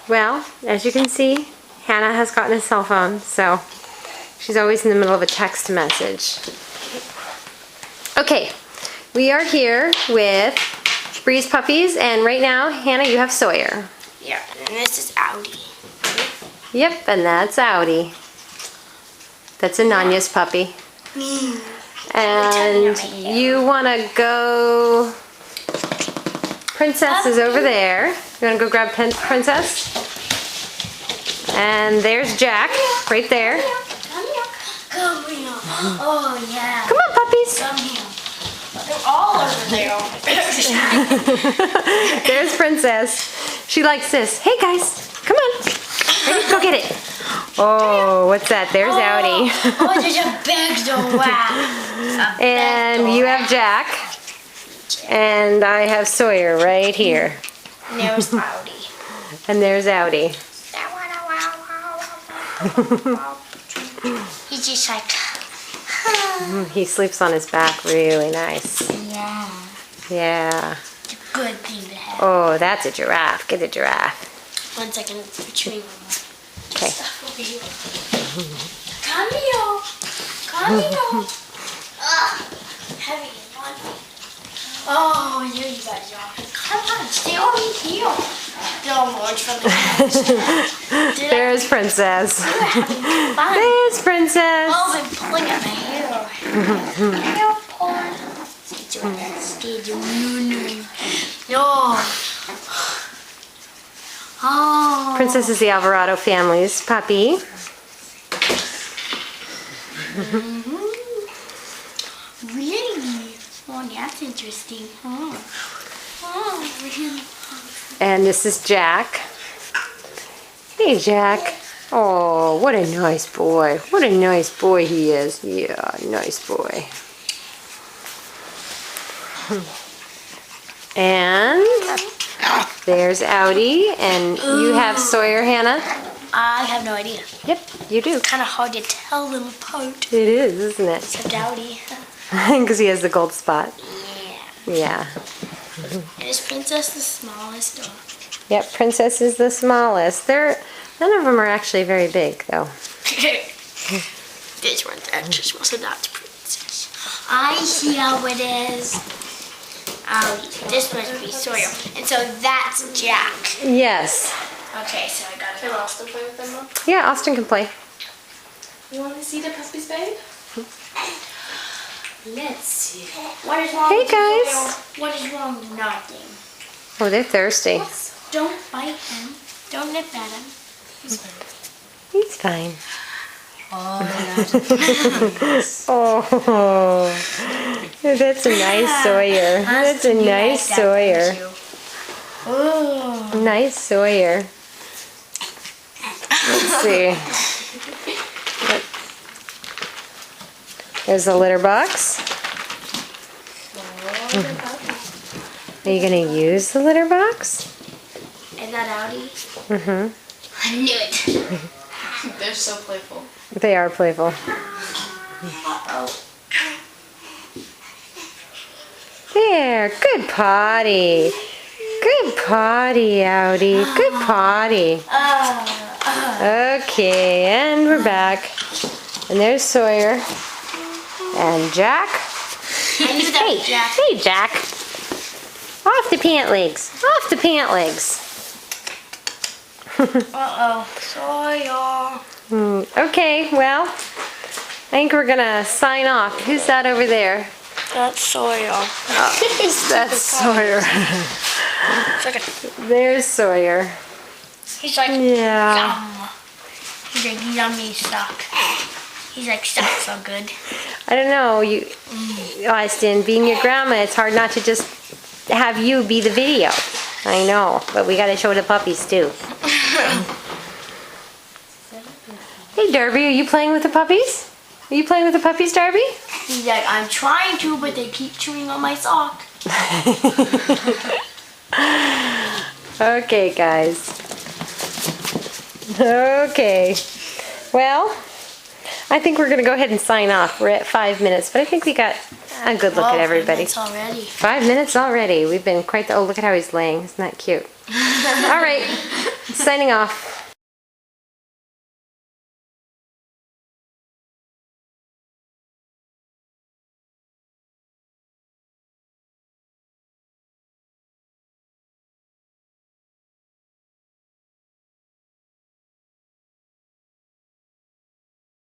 Well, as you can see, Hannah has gotten a cell phone, so she's always in the middle of a text message. Okay, we are here with Bree's puppies, and right now, Hannah, you have Sawyer. Yeah, and this is Audi. Yep, and that's Audi. That's Ananya's puppy. And you want to go... Princess is over there. You want to go grab Princess? And there's Jack, right there. Come here. Oh, yeah. Come on, puppies. Come here. They're all over there. There's Princess. She likes this. Hey, guys. Come on. Ready? Go get it. Oh, what's that? There's Audi. Oh, there's a big door. Wow. And you have Jack. And I have Sawyer right here. And there's Audi. And there's Audi. He's just like... He sleeps on his back really nice. Yeah. Yeah. It's a good thing to have. Oh, that's a giraffe. Get a giraffe. 1 second, it's between them. Okay. Come here. Come here. Heavy and one. Oh, here you guys are. Come on, stay over here. Don't watch from the couch. There's Princess. Fun. There's Princess. Oh, I'm pulling at my hair. Hair pulling. No. Oh. Princess is the Alvarado family's puppy. Really? Oh, that's interesting. Oh, really? And this is Jack. Hey, Jack. Oh, what a nice boy. What a nice boy he is. Yeah, nice boy. And there's Audi. And you have Sawyer, Hannah? I have no idea. Yep, you do. Kind of hard to tell them apart. It is, isn't it? Except Audi. Because he has the gold spot. Yeah. Yeah. And is Princess the smallest dog? Yep, Princess is the smallest. None of them are actually very big, though. This one's extra small, so that's Princess. I see how it is. This must be Sawyer. And so that's Jack. Yes. Okay, so I got it. Can Austin play with them, Mom? Yeah, Austin can play. You want to see the puppies, babe? Let's see. What is wrong Hey, with you, guys. Sawyer? What is wrong with nothing? Oh, they're thirsty. Don't bite him. Don't nip at him. He's fine. He's fine. Oh, Oh, that's a nice Sawyer. That's a nice Sawyer. Oh. Nice Sawyer. Let's see. There's the litter box. Are you going to use the litter box? Is that Audi? Mm-hmm. I knew it. They're so playful. They are playful. Uh-oh. There. Good potty. Good potty, Audi. Good potty. Okay, and we're back. And there's Sawyer. And Jack. I knew that was Jack. Hey, Jack. Off the pant legs. Off the pant legs. Uh-oh. Sawyer. Okay, well, I think we're going to sign off. Who's that over there? That's Sawyer. That's Sawyer. There's Sawyer. He's like, Yeah. yum. He's like, yummy suck. He's like, suck so good. I don't know, Austin, being your grandma, it's hard not to just have you be the video. I know, but we got to show the puppies too. Hey, Darby, are you playing with the puppies? Are you playing with the puppies, Darby? He's like, I'm trying to, but they keep chewing on my sock. Okay, guys. Okay. Well, I think we're going to go ahead and sign off. We're at 5 minutes, but I think we got a good look at everybody. 5 minutes already. 5 minutes already. We've been quite the... Oh, look at how he's laying. Isn't that cute? All right. Signing off.